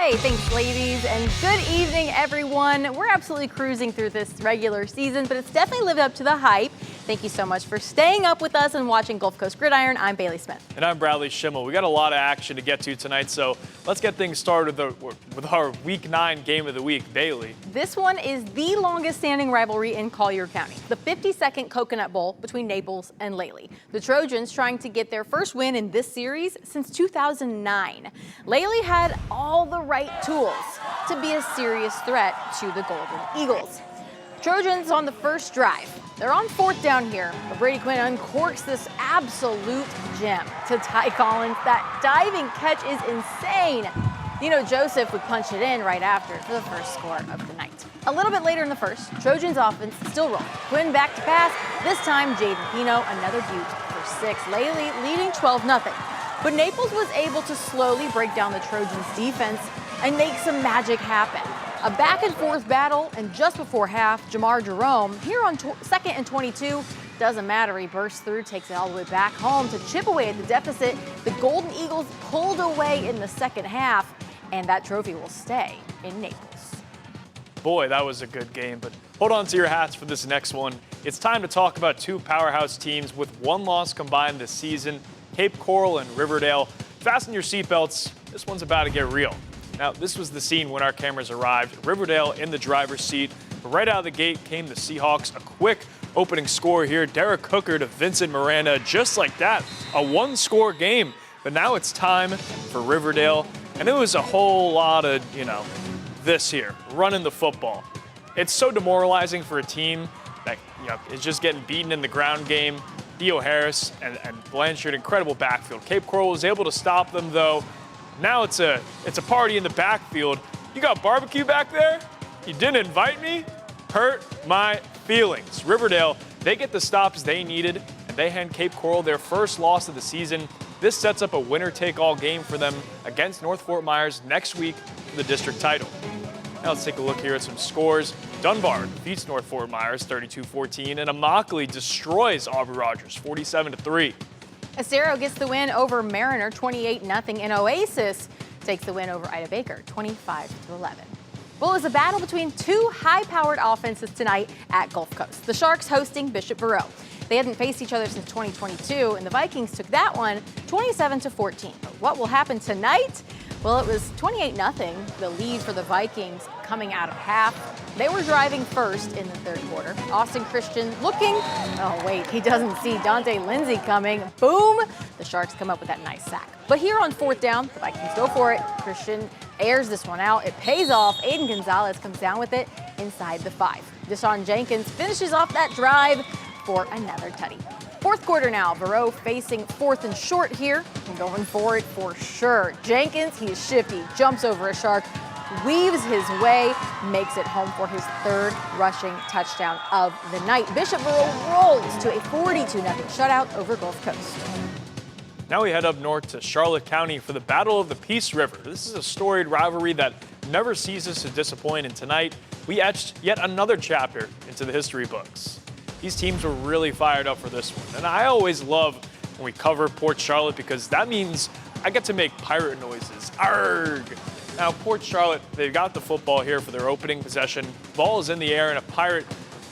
Hey, thanks, ladies, and good evening, everyone. We're absolutely cruising through this regular season, but it's definitely lived up to the hype. Thank you so much for staying up with us and watching Gulf Coast Gridiron. I'm Bailey Smith. And I'm Bradley Schimmel. We got a lot of action to get to tonight, so let's get things started with our Week 9 game of the week. Bailey. This one is the longest standing rivalry in Collier County, the 52nd Coconut Bowl between Naples and Lely. The Trojans trying to get their first win in this series since 2009. Lely had all the right tools to be a serious threat to the Golden Eagles. Trojans on the first drive. They're on fourth down here, but Brady Quinn uncorks this absolute gem to Ty Collins. That diving catch is insane. Dino Joseph would punch it in right after for the first score of the night. A little bit later in the first, Trojans offense still rolling. Quinn back to pass. This time, Jaden Pino, another butte for 6. Lely leading 12-0. But Naples was able to slowly break down the Trojans' defense and make some magic happen. A back-and-forth battle, and just before half, Jamar Jerome, here on second and 22, doesn't matter. He bursts through, takes it all the way back home to chip away at the deficit. The Golden Eagles pulled away in the second half, and that trophy will stay in Naples. Boy, that was a good game, but hold on to your hats for this next one. It's time to talk about two powerhouse teams with one loss combined this season, Cape Coral and Riverdale. Fasten your seatbelts. This one's about to get real. Now, this was the scene when our cameras arrived. Riverdale in the driver's seat. But right out of the gate came the Seahawks. A quick opening score here. Derek Hooker to Vincent Miranda. Just like that, a one-score game. But now it's time for Riverdale. And it was a whole lot of, this here, running the football. It's so demoralizing for a team that, is just getting beaten in the ground game. Theo Harris and Blanchard, incredible backfield. Cape Coral was able to stop them, though. Now it's a party in the backfield. You got barbecue back there? You didn't invite me? Hurt my feelings. Riverdale, they get the stops they needed, and they hand Cape Coral their first loss of the season. This sets up a winner-take-all game for them against North Fort Myers next week for the district title. Now let's take a look here at some scores. Dunbar defeats North Fort Myers 32-14, and Immokalee destroys Aubrey Rogers 47-3. Acero gets the win over Mariner 28-0, and Oasis takes the win over Ida Baker 25-11. Well, it was a battle between two high-powered offenses tonight at Gulf Coast. The Sharks hosting Bishop Verot. They hadn't faced each other since 2022, and the Vikings took that one 27-14. But what will happen tonight? Well, it was 28-0, the lead for the Vikings coming out of half. They were driving first in the third quarter. Austin Christian looking, oh wait, he doesn't see Dante Lindsay coming. Boom, the Sharks come up with that nice sack. But here on fourth down, the Vikings go for it. Christian airs this one out. It pays off. Aiden Gonzalez comes down with it inside the 5. Deshaun Jenkins finishes off that drive for another tutty. Fourth quarter now, Verot facing fourth and short here, and going for it for sure. Jenkins, he is shifty, jumps over a Shark, weaves his way, makes it home for his third rushing touchdown of the night. Bishop Verot rolls to a 42-0 shutout over Gulf Coast. Now we head up north to Charlotte County for the Battle of the Peace River. This is a storied rivalry that never ceases to disappoint, and tonight we etched yet another chapter into the history books. These teams were really fired up for this one. And I always love when we cover Port Charlotte because that means I get to make pirate noises. Arrgh! Now, Port Charlotte, they've got the football here for their opening possession. Ball is in the air and a pirate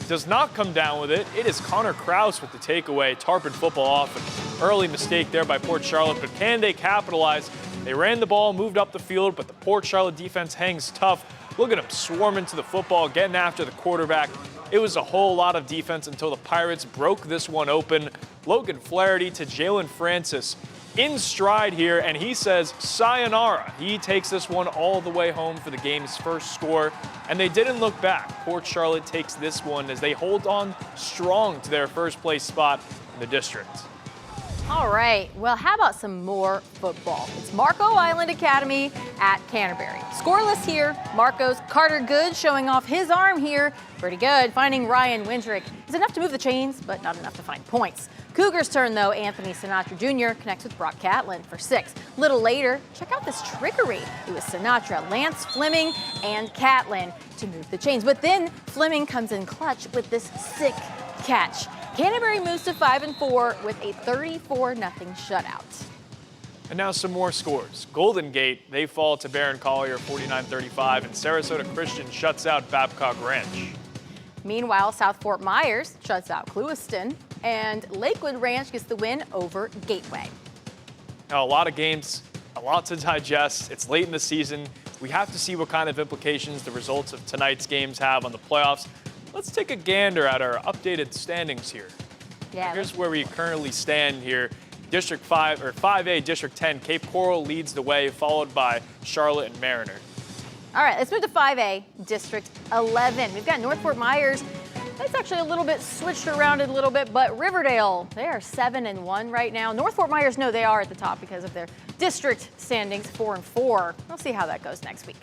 does not come down with it. It is Connor Kraus with the takeaway. Tarpon football off. An early mistake there by Port Charlotte, but can they capitalize? They ran the ball, moved up the field, but the Port Charlotte defense hangs tough. Look at them swarming to the football, getting after the quarterback. It was a whole lot of defense until the Pirates broke this one open. Logan Flaherty to Jalen Francis in stride here, and he says sayonara. He takes this one all the way home for the game's first score, and they didn't look back. Port Charlotte takes this one as they hold on strong to their first place spot in the district. All right, well, how about some more football? It's Marco Island Academy at Canterbury. Scoreless here. Marco's Carter Good showing off his arm here. Pretty good. Finding Ryan Windrick is enough to move the chains, but not enough to find points. Cougars turn, though. Anthony Sinatra Jr. connects with Brock Catlin for 6. Little later, check out this trickery. It was Sinatra, Lance Fleming, and Catlin to move the chains. But then Fleming comes in clutch with this sick catch. Canterbury moves to 5-4 with a 34-0 shutout. And now some more scores. Golden Gate, they fall to Barron Collier 49-35, and Sarasota Christian shuts out Babcock Ranch. Meanwhile, South Fort Myers shuts out Clewiston, and Lakewood Ranch gets the win over Gateway. Now, a lot of games, a lot to digest. It's late in the season. We have to see what kind of implications the results of tonight's games have on the playoffs. Let's take a gander at our updated standings here. Yeah. Here's where we currently stand here. District 5 or 5A, District 10, Cape Coral leads the way, followed by Charlotte and Mariner. All right, let's move to 5A, District 11. We've got North Fort Myers. That's actually a little bit switched around a little bit, but Riverdale, they are 7-1 right now. North Fort Myers, no, they are at the top because of their district standings, 4-4. We'll see how that goes next week.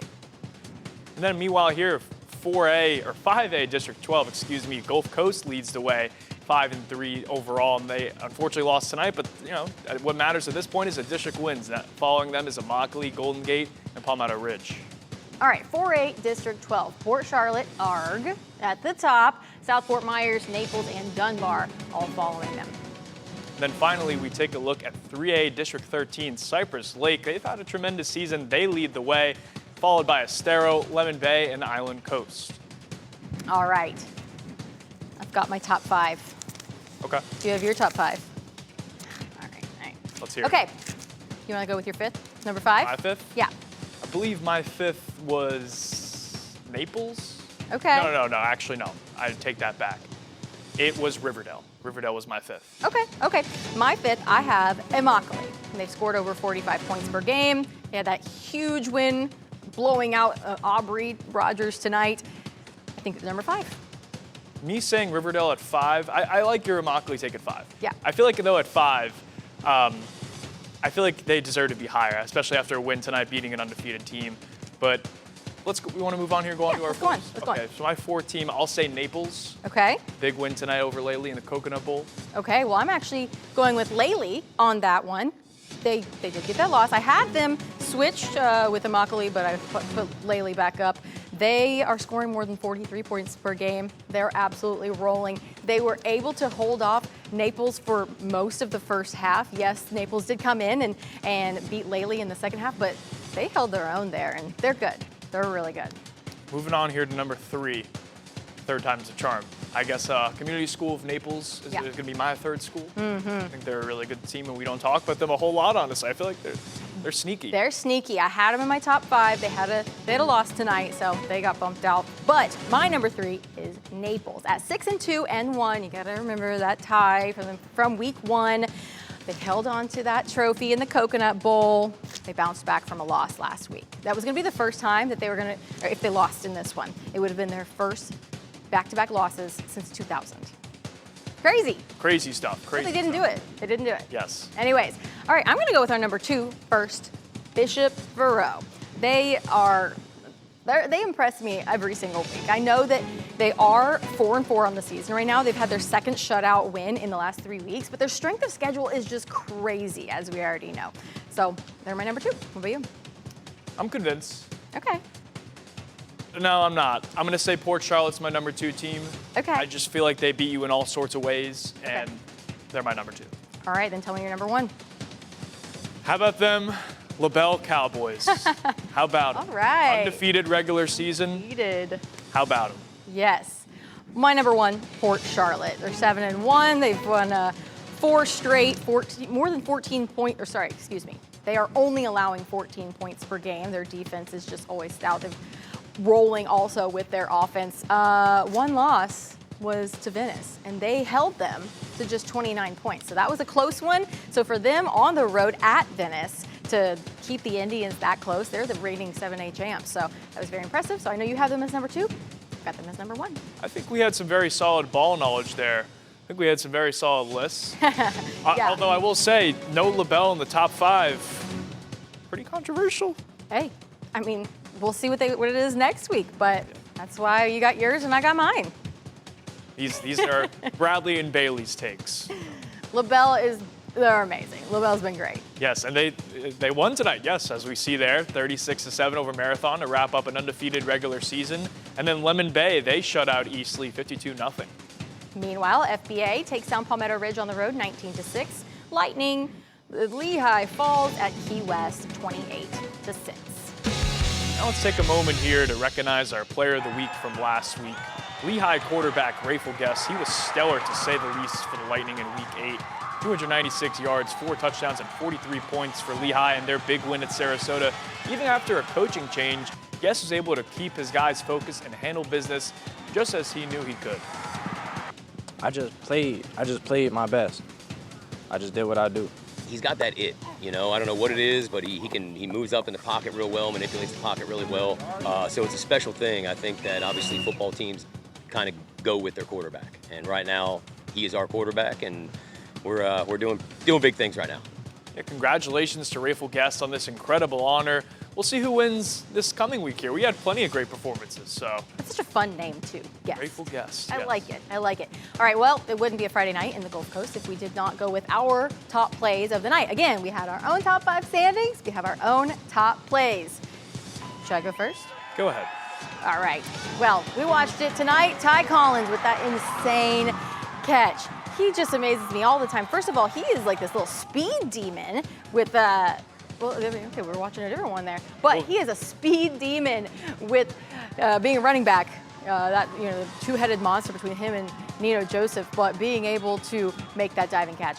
And then meanwhile here, 4A or 5A, District 12, Gulf Coast leads the way, 5-3 overall, and they unfortunately lost tonight. But you know what matters at this point is a district wins. Following them is Immokalee, Golden Gate, and Palmetto Ridge. All right, 4A, District 12. Port Charlotte, ARG at the top. South Fort Myers, Naples, and Dunbar all following them. And then finally, we take a look at 3A, District 13, Cypress Lake. They've had a tremendous season. They lead the way, followed by Estero, Lemon Bay, and Island Coast. All right, I've got my top 5. Okay. Do you have your top 5? All right. Let's hear it. Okay, you want to go with your 5th? Number 5? My 5th? Yeah. I believe my 5th was Naples. Okay. No, actually no. I take that back. It was Riverdale. Riverdale was my 5th. Okay. My 5th, I have Immokalee. And they've scored over 45 points per game. They had that huge win, blowing out Aubrey Rogers tonight. I think it's number 5. Me saying Riverdale at 5, I like your Immokalee take at 5. Yeah. I feel like though at 5, I feel like they deserve to be higher, especially after a win tonight beating an undefeated team. But we want to move on here, go on to our let's go on. fours? Let's go on. Okay, so my 4th team, I'll say Naples. Okay. Big win tonight over Lely in the Coconut Bowl. Okay, well, I'm actually going with Lely on that one. They did get that loss. I had them switched with Immokalee, but I put Lely back up. They are scoring more than 43 points per game. They're absolutely rolling. They were able to hold off Naples for most of the first half. Yes, Naples did come in and beat Lely in the second half, but they held their own there, and they're good. They're really good. Moving on here to number 3. 3rd time's a charm. I guess Community School of Naples is going to be my 3rd school. Mm-hmm. I think they're a really good team, and we don't talk about them a whole lot, honestly. I feel like they're sneaky. They're sneaky. I had them in my top 5. They had a loss tonight, so they got bumped out. But my number 3 is Naples at 6-2 and 1. You got to remember that tie from week 1. They held on to that trophy in the Coconut Bowl. They bounced back from a loss last week. That was going to be the first time that they were going to, or if they lost in this one, it would have been their first back-to-back losses since 2000. Crazy. Crazy stuff. But they didn't do it. They didn't do it. Yes. Anyways, all right, I'm going to go with our number 2 first, Bishop Verot. They impress me every single week. I know that they are 4-4 on the season right now. They've had their second shutout win in the last 3 weeks, but their strength of schedule is just crazy, as we already know. So they're my number 2. What about you? I'm convinced. Okay. No, I'm not. I'm going to say Port Charlotte's my number 2 team. Okay. I just feel like they beat you in all sorts of ways, and they're my number 2. All right, then tell me your number 1. How about them LaBelle Cowboys? How about them? All right. Undefeated regular season. Needed. How about them? Yes. My number 1, Port Charlotte. They're 7-1. They've won 4 straight, more than 14 points, or sorry, excuse me. They are only allowing 14 points per game. Their defense is just always stout. They're rolling also with their offense. One loss was to Venice, and they held them to just 29 points. So that was a close one. So for them on the road at Venice to keep the Indians that close, they're the reigning 7A champs. So that was very impressive. So I know you have them as number 2. I've got them as number 1. I think we had some very solid ball knowledge there. I think we had some very solid lists. Although I will say, no LaBelle in the top 5. Pretty controversial. Hey, I mean, we'll see what it is next week, but that's why you got yours and I got mine. These are Bradley and Bailey's takes. They're amazing. LaBelle's been great. Yes, and they won tonight, yes, as we see there, 36-7 over Marathon to wrap up an undefeated regular season. And then Lemon Bay, they shut out Eastleigh 52-0. Meanwhile, FBA takes down Palmetto Ridge on the road 19-6. Lightning Lehigh falls at Key West 28-6. Now let's take a moment here to recognize our player of the week from last week. Lehigh quarterback Rayful Guest. He was stellar to say the least for the Lightning in Week 8. 296 yards, 4 touchdowns, and 43 points for Lehigh in their big win at Sarasota. Even after a coaching change, Guest was able to keep his guys focused and handle business just as he knew he could. I just played my best. I just did what I do. He's got that it, I don't know what it is, but he moves up in the pocket real well, manipulates the pocket really well. So it's a special thing. I think that obviously football teams kind of go with their quarterback, and right now he is our quarterback, and we're doing big things right now. Yeah, congratulations to Rayful Guest on this incredible honor. We'll see who wins this coming week here. We had plenty of great performances, so. That's such a fun name, too. Yes. Rayful Guest. I yes. like it. I like it. All right, well, it wouldn't be a Friday night in the Gulf Coast if we did not go with our top plays of the night. Again, we had our own top 5 standings. We have our own top plays. Should I go first? Go ahead. All right. Well, we watched it tonight. Ty Collins with that insane catch. He just amazes me all the time. First of all, he is like this little speed demon with well, okay, we're watching a different one there. But he is a speed demon with being a running back. The two-headed monster between him and Nino Joseph, but being able to make that diving catch,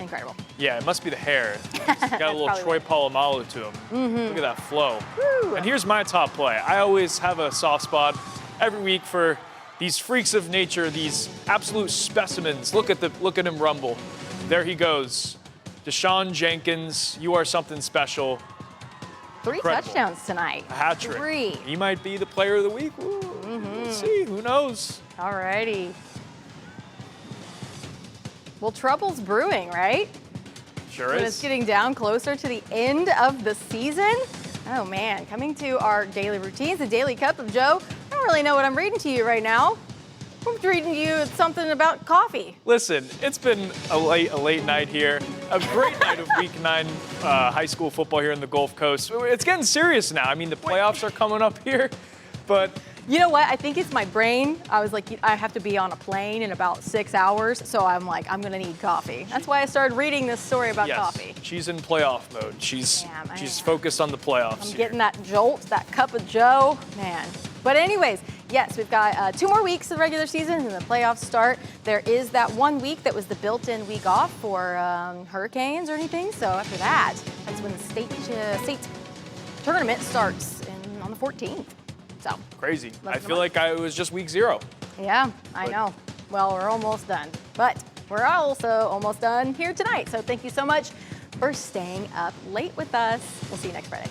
incredible. Yeah, it must be the hair. He's got a little Troy Polamalu to him. Look at that flow. Woo. And here's my top play. I always have a soft spot every week for these freaks of nature, these absolute specimens. Look at him rumble. There he goes. Deshaun Jenkins, you are something special. 3 Incredible. touchdowns tonight. A hat trick. 3. He might be the player of the week. Woo. We'll see. Who knows? All righty. Well, trouble's brewing, right? Sure When is. it's getting down closer to the end of the season. Oh man, coming to our daily routines, the Daily Cup of Joe. I don't really know what I'm reading to you right now. I'm reading you something about coffee. Listen, it's been a late night here. A great night of Week 9 high school football here in the Gulf Coast. It's getting serious now. I mean, the playoffs are coming up here, but You know what? I think it's my brain. I was like, I have to be on a plane in about 6 hours, so I'm like, I'm gonna need coffee. That's why I started reading this story about yes, coffee. she's in playoff mode. She's Damn, she's focused on the playoffs. I'm here. getting that jolt, that cup of Joe, man. But anyways, yes, we've got 2 more weeks of the regular season and the playoffs start. There is that 1 week that was the built-in week off for hurricanes or anything. So after that, that's when the state tournament starts on the 14th. So Crazy. Less I than a feel month. like it was just week 0. yeah, I But- know. Well, we're almost done, but we're also almost done here tonight. So thank you so much for staying up late with us. We'll see you next Friday.